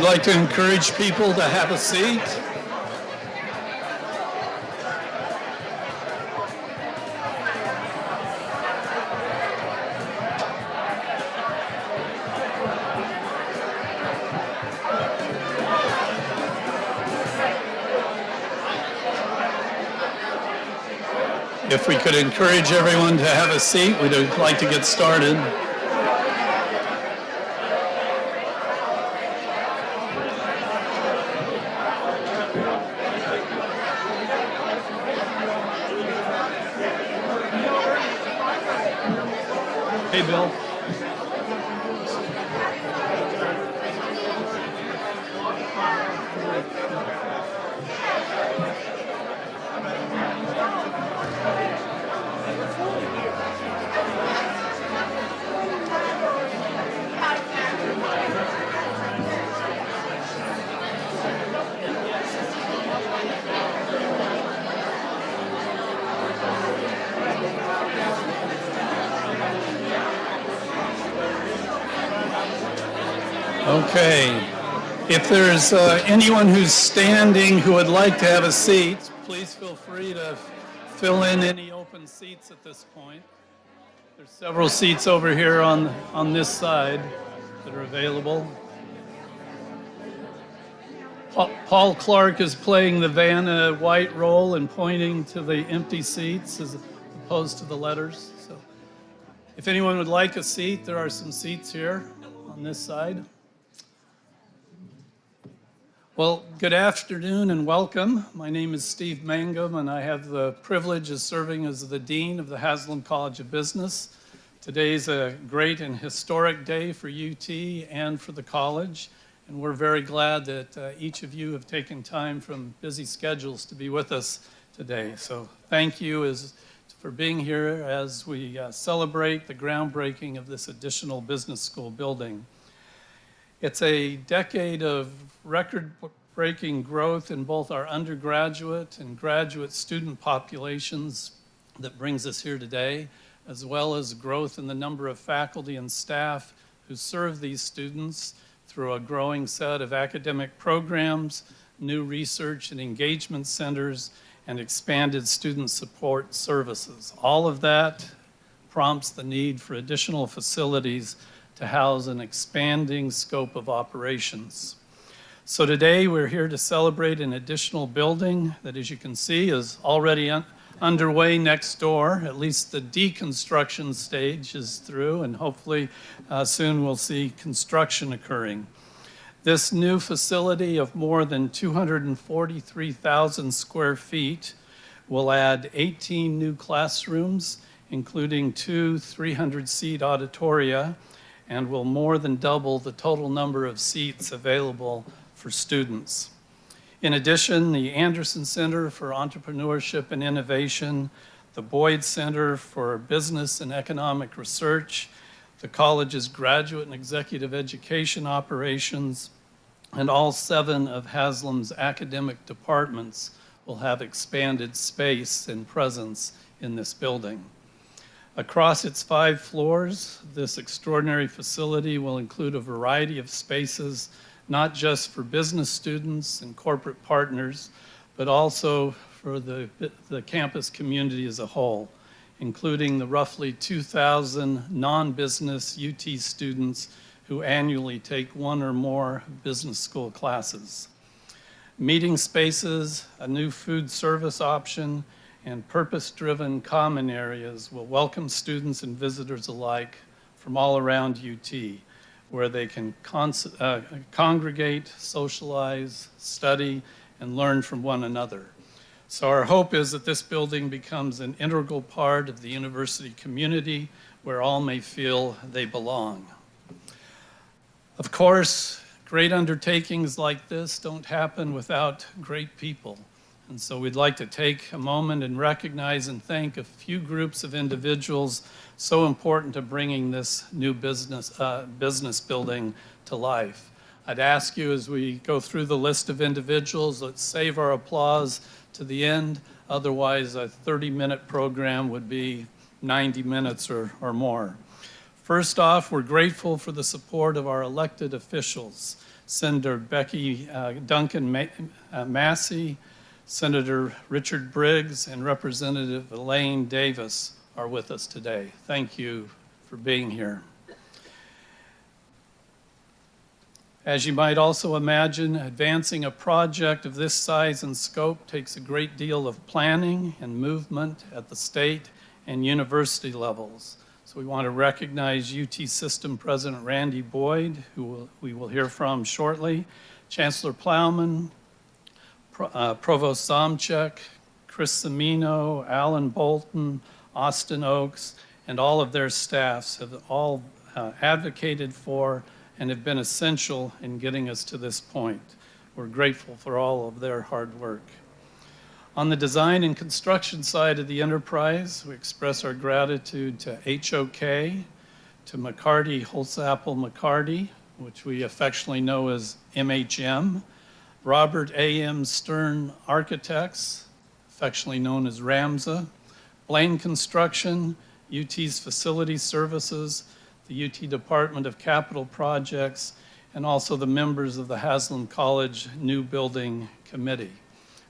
would like to encourage people to have a seat. If we could encourage everyone to have a seat, we'd like to get started. Hey, Bill. Okay. If there's anyone who's standing who would like to have a seat, please feel free to fill in any open seats at this point. There's several seats over here on this side that are available. Paul Clark is playing the Vanna White role and pointing to the empty seats as opposed to the letters. So if anyone would like a seat, there are some seats here on this side. Well, good afternoon and welcome. My name is Steve Mangum, and I have the privilege of serving as the Dean of the Haslam College of Business. Today's a great and historic day for UT and for the college, and we're very glad that each of you have taken time from busy schedules to be with us today. So thank you for being here as we celebrate the groundbreaking of this additional business school building. It's a decade of record-breaking growth in both our undergraduate and graduate student populations that brings us here today, as well as growth in the number of faculty and staff who serve these students through a growing set of academic programs, new research and engagement centers, and expanded student support services. All of that prompts the need for additional facilities to house an expanding scope of operations. So today we're here to celebrate an additional building that, as you can see, is already underway next door. At least the deconstruction stage is through, and hopefully soon we'll see construction occurring. This new facility of more than 243,000 square feet will add 18 new classrooms, including 2 300-seat auditoria, and will more than double the total number of seats available for students. In addition, the Anderson Center for Entrepreneurship and Innovation, the Boyd Center for Business and Economic Research, the college's graduate and executive education operations, and all 7 of Haslam's academic departments will have expanded space and presence in this building. Across its 5 floors, this extraordinary facility will include a variety of spaces, not just for business students and corporate partners, but also for the campus community as a whole, including the roughly 2,000 non-business UT students who annually take 1 or more business school classes. Meeting spaces, a new food service option, and purpose-driven common areas will welcome students and visitors alike from all around UT, where they can congregate, socialize, study, and learn from one another. So our hope is that this building becomes an integral part of the university community where all may feel they belong. Of course, great undertakings like this don't happen without great people. And so we'd like to take a moment and recognize and thank a few groups of individuals so important to bringing this new business building to life. I'd ask you as we go through the list of individuals, let's save our applause to the end. Otherwise, a 30-minute program would be 90 minutes or more. First off, we're grateful for the support of our elected officials, Senator Becky Duncan Massey, Senator Richard Briggs, and Representative Elaine Davis are with us today. Thank you for being here. As you might also imagine, advancing a project of this size and scope takes a great deal of planning and movement at the state and university levels. So we want to recognize UT System President Randy Boyd, who we will hear from shortly, Chancellor Plowman, Provost Somchek, Chris Semino, Alan Bolton, Austin Oaks, and all of their staffs have all advocated for and have been essential in getting us to this point. We're grateful for all of their hard work. On the design and construction side of the enterprise, we express our gratitude to HOK, to McCarty Holsapple McCarty, which we affectionately know as MHM, Robert A.M. Stern Architects, affectionately known as RAMSA, Blaine Construction, UT's Facility Services, the UT Department of Capital Projects, and also the members of the Haslam College New Building Committee.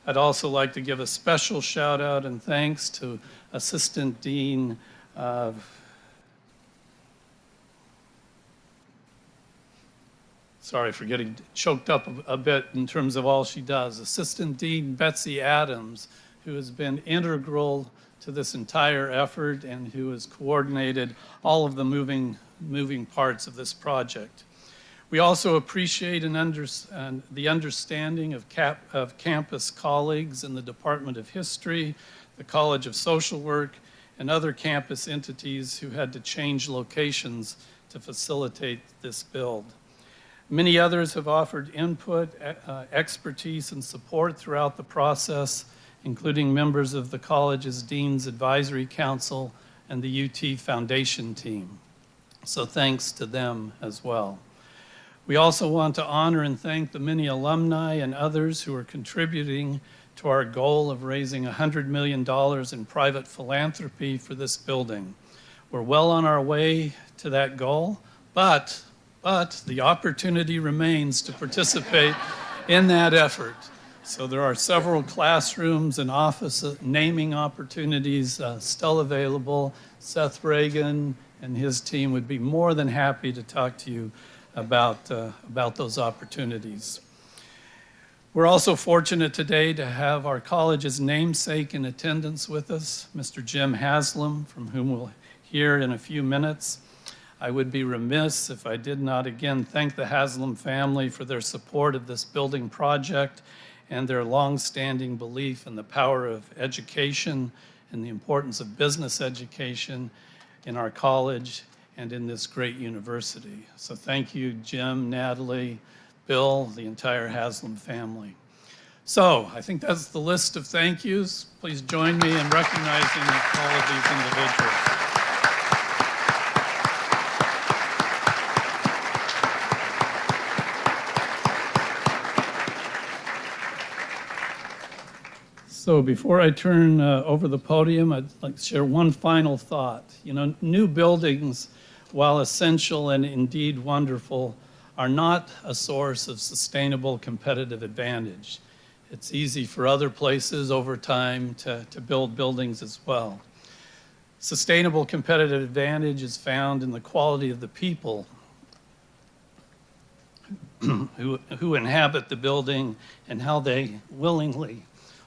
I'd also like to give a special shout out and thanks to Assistant Dean sorry for getting choked up a bit in terms of all she does. Assistant Dean Betsy Adams, who has been integral to this entire effort and who has coordinated all of the moving parts of this project. We also appreciate the understanding of campus colleagues in the Department of History, the College of Social Work, and other campus entities who had to change locations to facilitate this build. Many others have offered input, expertise, and support throughout the process, including members of the college's Dean's Advisory Council and the UT Foundation team. So thanks to them as well. We also want to honor and thank the many alumni and others who are contributing to our goal of raising $100 million in private philanthropy for this building. We're well on our way to that goal, but the opportunity remains to participate in that effort. So there are several classrooms and office naming opportunities still available. Seth Reagan and his team would be more than happy to talk to you about those opportunities. We're also fortunate today to have our college's namesake in attendance with us, Mr. Jim Haslam, from whom we'll hear in a few minutes. I would be remiss if I did not again thank the Haslam family for their support of this building project and their longstanding belief in the power of education and the importance of business education in our college and in this great university. So thank you, Jim, Natalie, Bill, the entire Haslam family. So I think that's the list of thank yous. Please join me in recognizing all of these individuals. So before I turn over the podium, I'd like to share one final thought. You know, new buildings, while essential and indeed wonderful, are not a source of sustainable competitive advantage. It's easy for other places over time to build buildings as well. Sustainable competitive advantage is found in the quality of the people who inhabit the building and how they willingly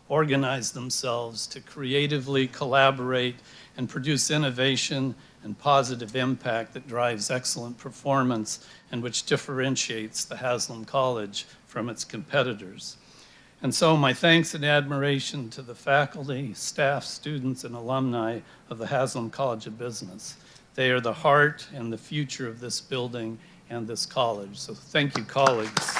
organize themselves to creatively collaborate and produce innovation and positive impact that drives excellent performance and which differentiates the Haslam College from its competitors. And so my thanks and admiration to the faculty, staff, students, and alumni of the Haslam College of Business. They are the heart and the future of this building and this college. So thank you, colleagues.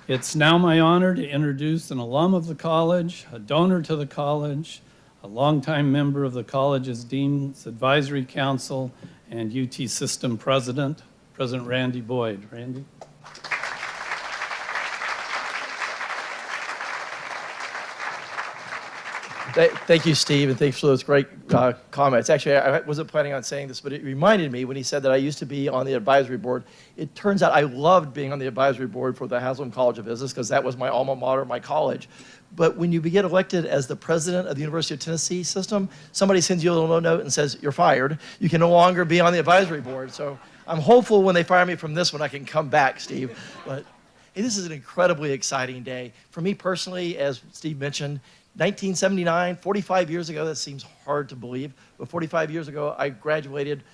It's now my honor to introduce an alum of the college, a donor to the college, a longtime member of the college's Dean's Advisory Council, and UT System President, President Randy Boyd. Randy? Thank you, Steve, and thanks for those great comments. Actually, I wasn't planning on saying this, but it reminded me when he said that I used to be on the advisory board. It turns out I loved being on the advisory board for the Haslam College of Business because that was my alma mater, my college. But when you get elected as the president of the University of Tennessee system, somebody sends you a little note and says, you're fired. You can no longer be on the advisory board. So I'm hopeful when they fire me from this one, I can come back, Steve. But hey, this is an incredibly exciting day. For me personally, as Steve mentioned, 1979, 45 years ago, that seems hard to believe, but 45 years ago, I graduated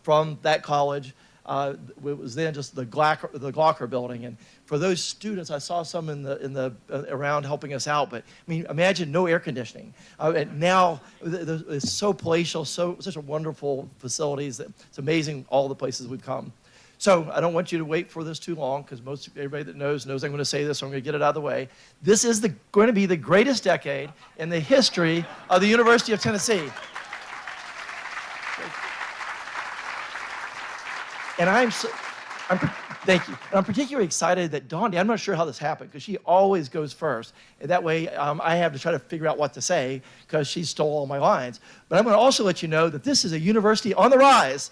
from that college. It was then just the Glocker building. And for those students, I saw some in the around helping us out, but I mean, imagine no air conditioning. And now it's so palatial, such a wonderful facilities. It's amazing all the places we've come. So I don't want you to wait for this too long because everybody that knows I'm going to say this, so I'm going to get it out of the way. This is going to be the greatest decade in the history of the University of Tennessee. And thank you. And I'm particularly excited that Dondi, I'm not sure how this happened because she always goes first. And that way I have to try to figure out what to say because she stole all my lines. But I'm going to also let you know that this is a university on the rise.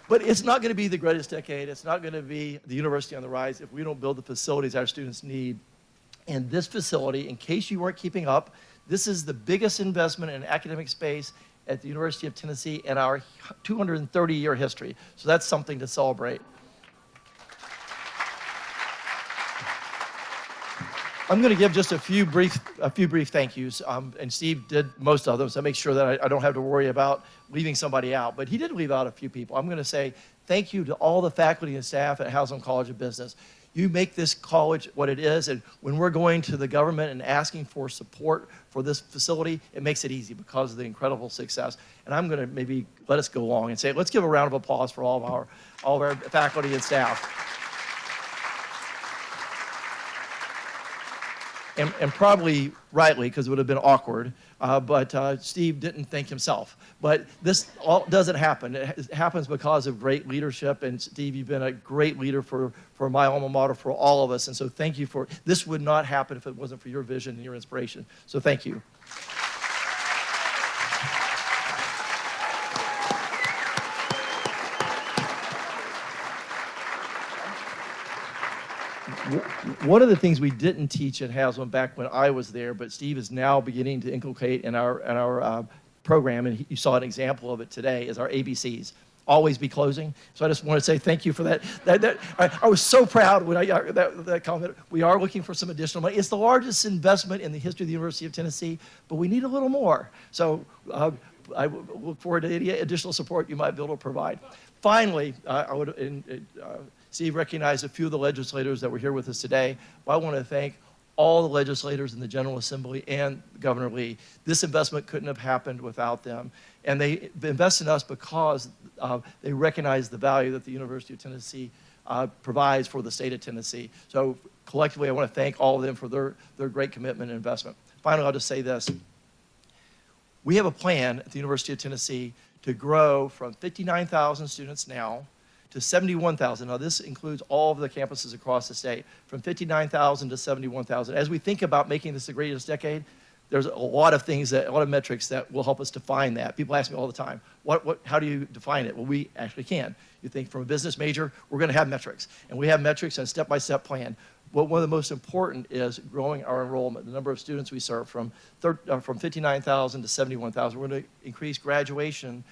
But it's not going to be the greatest decade. It's not going to be the university on the rise if we don't build the facilities our students need. And this facility, in case you weren't keeping up, this is the biggest investment in academic space at the University of Tennessee in our 230-year history. So that's something to celebrate. I'm going to give just a few brief thank yous, and Steve did most of them, so make sure that I don't have to worry about leaving somebody out. But he did leave out a few people. I'm going to say thank you to all the faculty and staff at Haslam College of Business. You make this college what it is, and when we're going to the government and asking for support for this facility, it makes it easy because of the incredible success. And I'm going to maybe let us go along and say, let's give a round of applause for all of our faculty and staff. And probably rightly, because it would have been awkward, but Steve didn't thank himself. But this all doesn't happen. It happens because of great leadership, and Steve, you've been a great leader for my alma mater, for all of us, and so thank you for, this would not happen if it wasn't for your vision and your inspiration, so thank you. One of the things we didn't teach at Haslam back when I was there, but Steve is now beginning to inculcate in our program, and you saw an example of it today, is our ABCs. Always be closing. So I just want to say thank you for that. I was so proud when that comment. We are looking for some additional money. It's the largest investment in the history of the University of Tennessee, but we need a little more. So I look forward to any additional support you might be able to provide. Finally, Steve recognized a few of the legislators that were here with us today, but I want to thank all the legislators in the General Assembly and Governor Lee. This investment couldn't have happened without them. And they invest in us because they recognize the value that the University of Tennessee provides for the state of Tennessee. So collectively, I want to thank all of them for their great commitment and investment. Finally, I'll just say this. We have a plan at the University of Tennessee to grow from 59,000 students now to 71,000. Now, this includes all of the campuses across the state, from 59,000 to 71,000. As we think about making this the greatest decade, there's a lot of things, a lot of metrics that will help us define that. People ask me all the time, how do you define it? Well, we actually can. You think from a business major, we're going to have metrics, and we have metrics and a step-by-step plan. But one of the most important is growing our enrollment, the number of students we serve from 59,000 to 71,000. We're going to increase graduation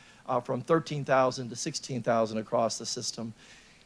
from 13,000 to 16,000 across the system.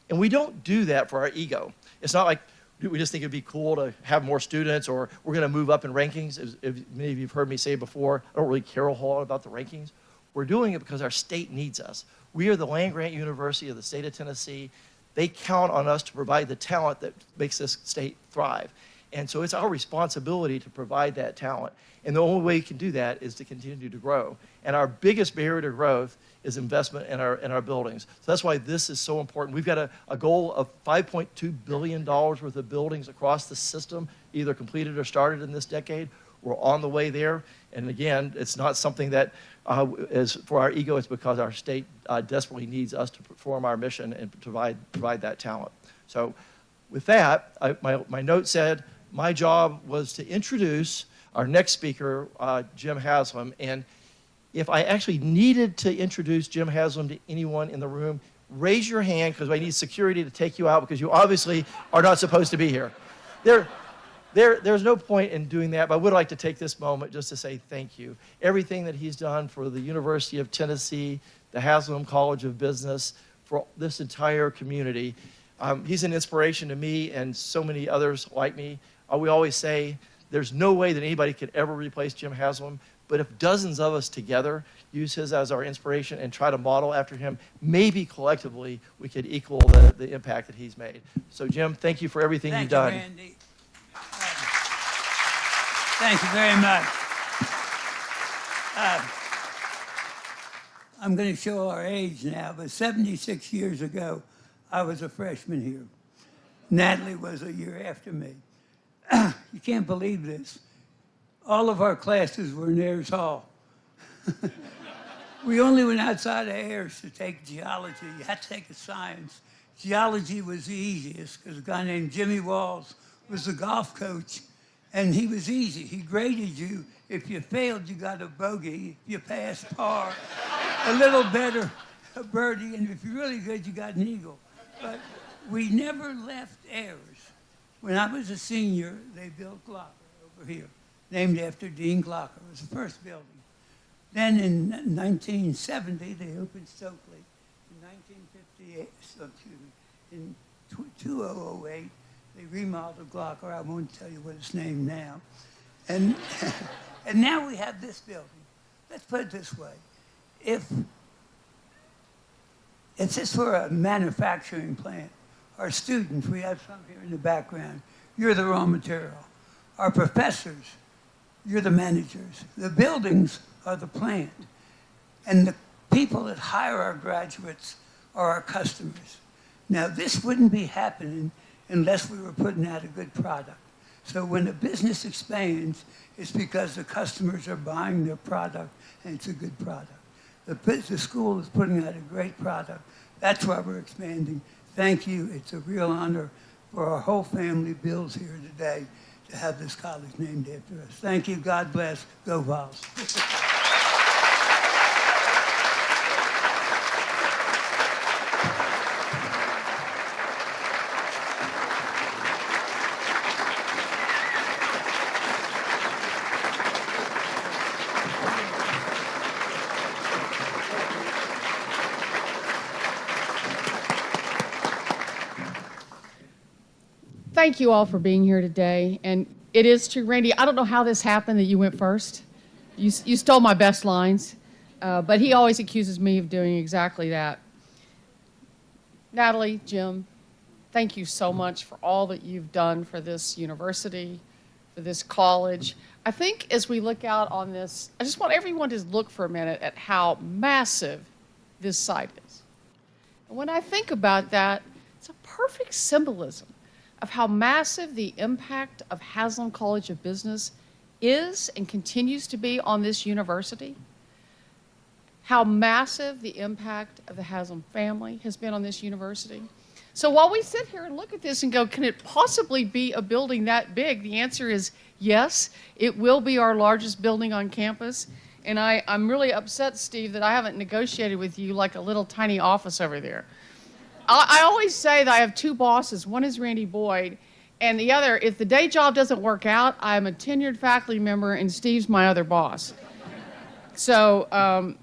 And we don't do that for our ego. It's not like we just think it'd be cool to have more students or we're going to move up in rankings. As many of you have heard me say before, I don't really care a whole lot about the rankings. We're doing it because our state needs us. We are the land-grant university of the state of Tennessee. They count on us to provide the talent that makes this state thrive. And so it's our responsibility to provide that talent. And the only way you can do that is to continue to grow. And our biggest barrier to growth is investment in our buildings. So that's why this is so important. We've got a goal of $5.2 billion worth of buildings across the system, either completed or started in this decade. We're on the way there. And again, it's not something that is for our ego. It's because our state desperately needs us to perform our mission and provide that talent. So with that, my note said, My job was to introduce our next speaker, Jim Haslam. And if I actually needed to introduce Jim Haslam to anyone in the room, raise your hand, because I need security to take you out, because you obviously are not supposed to be here. There's no point in doing that, but I would like to take this moment just to say thank you. Everything that he's done for the University of Tennessee, the Haslam College of Business, for this entire community. He's an inspiration to me and so many others like me. We always say there's no way that anybody could ever replace Jim Haslam, but if dozens of us together use his as our inspiration and try to model after him, maybe collectively we could equal the impact that he's made. So Jim, thank you for everything you've done. Thank you, Randy. Thank you very much. I'm going to show our age now, but 76 years ago, I was a freshman here. Natalie was a year after me. You can't believe this. All of our classes were in Ayers Hall. We only went outside of Ayers to take geology. You had to take a science. Geology was the easiest because a guy named Jimmy Walls was the golf coach, and he was easy. He graded you. If you failed, you got a bogey. If you passed, par. A little better, a birdie, and if you're really good, you got an eagle. But we never left Ayers. When I was a senior, they built Glocker over here, named after Dean Glocker. It was the first building. Then in 1970, they opened Stokely. In 1958, in 2008, they remodeled Glocker. I won't tell you what it's named now. And, and now we have this building. Let's put it this way. If this were a manufacturing plant, our students, we have some here in the background, you're the raw material. Our professors, you're the managers. The buildings are the plant. And the people that hire our graduates are our customers. Now, this wouldn't be happening unless we were putting out a good product. So when a business expands, it's because the customers are buying their product and it's a good product. The school is putting out a great product. That's why we're expanding. Thank you. It's a real honor for our whole family, Bill's here today, to have this college named after us. Thank you. God bless. Go Vols. Thank you all for being here today. And it is true, Randy, I don't know how this happened that you went first. You stole my best lines, but he always accuses me of doing exactly that. Natalie, Jim, thank you so much for all that you've done for this university, for this college. I think as we look out on this, I just want everyone to look for a minute at how massive this site is. And when I think about that, it's a perfect symbolism of how massive the impact of Haslam College of Business is and continues to be on this university, how massive the impact of the Haslam family has been on this university. So while we sit here and look at this and go, can it possibly be a building that big? The answer is yes, it will be our largest building on campus. And I'm really upset, Steve, that I haven't negotiated with you like a little tiny office over there. I always say that I have two bosses. One is Randy Boyd, and the other, if the day job doesn't work out, I'm a tenured faculty member, and Steve's my other boss. So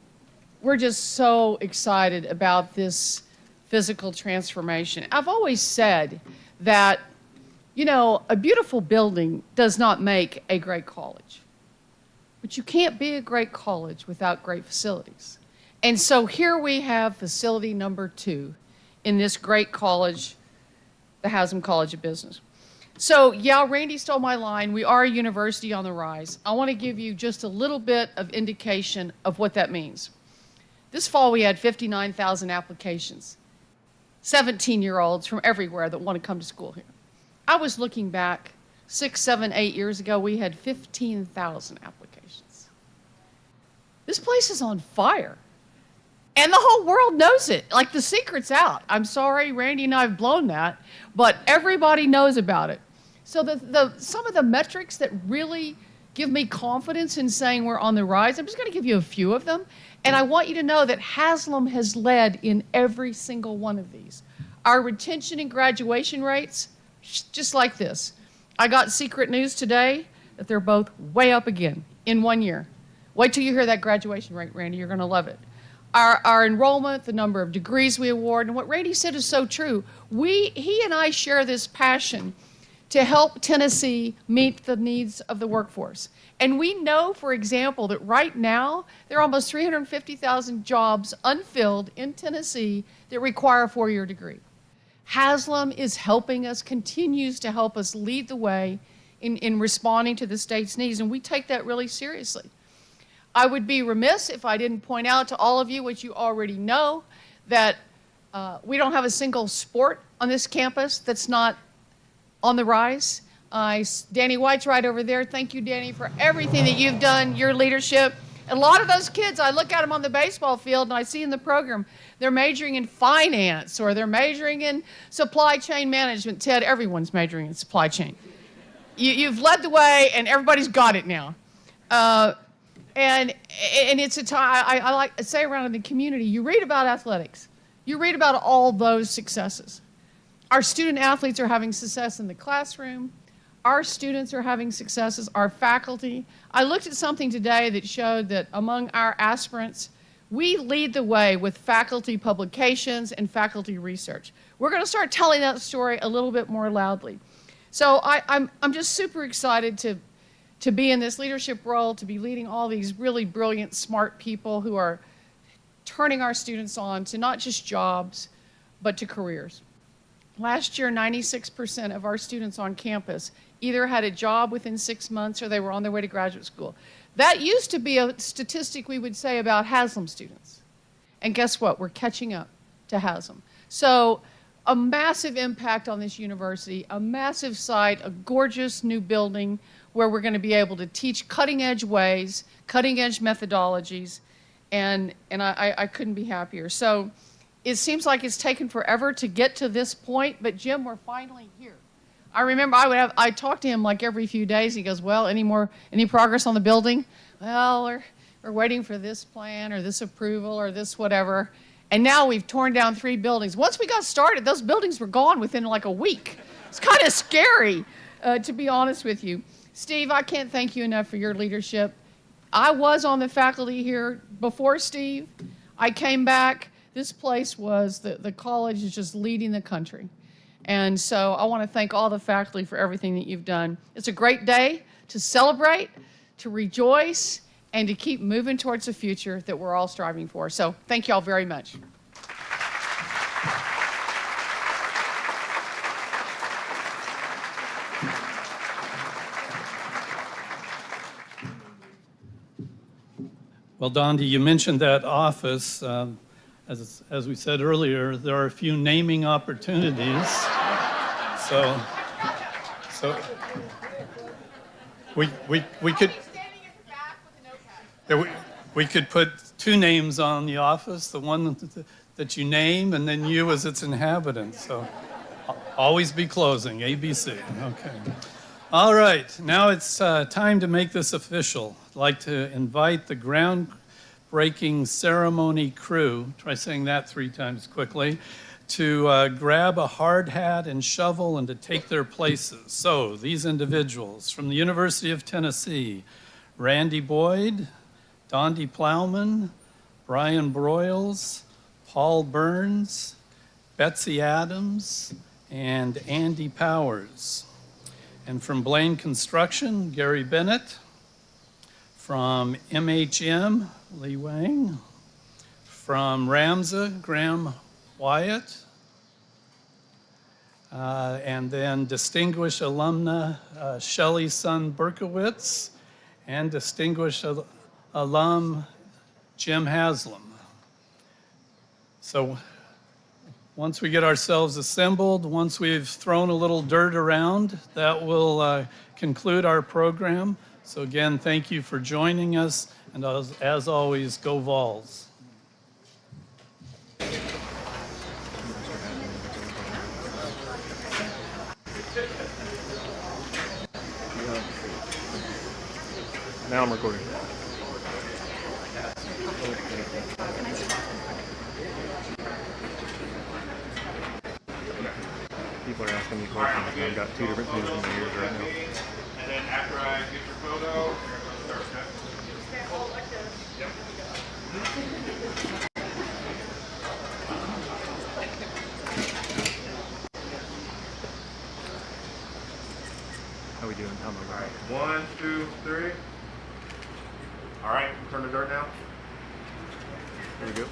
we're just so excited about this physical transformation. I've always said that, you know, a beautiful building does not make a great college. But you can't be a great college without great facilities. And so here we have facility number 2 in this great college, the Haslam College of Business. So yeah, Randy stole my line. We are a university on the rise. I want to give you just a little bit of indication of what that means. This fall we had 59,000 applications, 17-year-olds from everywhere that want to come to school here. I was looking back 6, 7, 8 years ago, we had 15,000 applications. This place is on fire. And the whole world knows it. Like, the secret's out. I'm sorry, Randy and I have blown that, but everybody knows about it. So some of the metrics that really give me confidence in saying we're on the rise, I'm just going to give you a few of them. And I want you to know that Haslam has led in every single one of these. Our retention and graduation rates, just like this. I got secret news today that they're both way up again in 1 year. Wait till you hear that graduation rate, Randy. You're going to love it. Our enrollment, the number of degrees we award, and what Randy said is so true. He and I share this passion to help Tennessee meet the needs of the workforce. And we know, for example, that right now there are almost 350,000 jobs unfilled in Tennessee that require a 4-year degree. Haslam is helping us, continues to help us lead the way in responding to the state's needs, and we take that really seriously. I would be remiss if I didn't point out to all of you, which you already know, that we don't have a single sport on this campus that's not on the rise. Danny White's right over there. Thank you, Danny, for everything that you've done, your leadership. And a lot of those kids, I look at them on the baseball field and I see in the program, they're majoring in finance or they're majoring in supply chain management. Ted, everyone's majoring in supply chain. You've led the way and everybody's got it now. And it's a time, I like to say around in the community, you read about athletics. You read about all those successes. Our student athletes are having success in the classroom. Our students are having successes, our faculty. I looked at something today that showed that among our aspirants, we lead the way with faculty publications and faculty research. We're going to start telling that story a little bit more loudly. So I'm just super excited to be in this leadership role, to be leading all these really brilliant, smart people who are turning our students on to not just jobs, but to careers. Last year, 96% of our students on campus either had a job within 6 months or they were on their way to graduate school. That used to be a statistic we would say about Haslam students. And guess what? We're catching up to Haslam. So a massive impact on this university, a massive site, a gorgeous new building where we're going to be able to teach cutting-edge ways, cutting-edge methodologies, and I couldn't be happier. So it seems like it's taken forever to get to this point, but Jim, we're finally here. I remember I talked to him like every few days. He goes, well, any progress on the building? Well, we're waiting for this plan or this approval or this whatever. And now we've torn down 3 buildings. Once we got started, those buildings were gone within like a week. It's kind of scary, to be honest with you. Steve, I can't thank you enough for your leadership. I was on the faculty here before Steve. I came back. This place was, the college is just leading the country. And so I want to thank all the faculty for everything that you've done. It's a great day to celebrate, to rejoice, and to keep moving towards the future that we're all striving for. So thank you all very much. Well, Dondi, you mentioned that office. As we said earlier, there are a few naming opportunities. So we could we could put 2 names on the office, the one that you name, and then you as its inhabitant. So always be closing, ABC. Okay. All right, now it's time to make this official. I'd like to invite the groundbreaking ceremony crew, try saying that 3 times quickly, to grab a hard hat and shovel and to take their places. So these individuals from the University of Tennessee, Randy Boyd, Dondi Plowman, Brian Broyles, Paul Burns, Betsy Adams, and Andy Powers. And from Blaine Construction, Gary Bennett. From MHM, Lee Wang. From Ramza, Graham Wyatt. And then distinguished alumna Shelley Sun Berkowitz and distinguished alum Jim Haslam. So once we get ourselves assembled, once we've thrown a little dirt around, that will conclude our program. So again, thank you for joining us, and as always, go Vols. Now I'm recording. People are asking me questions, and I've got two different things in my ears right now. And then after I get your photo, you're going to start, okay? Yep. How we doing? How am I All right, 1, 2, 3. All right, turn the dirt now. There we go.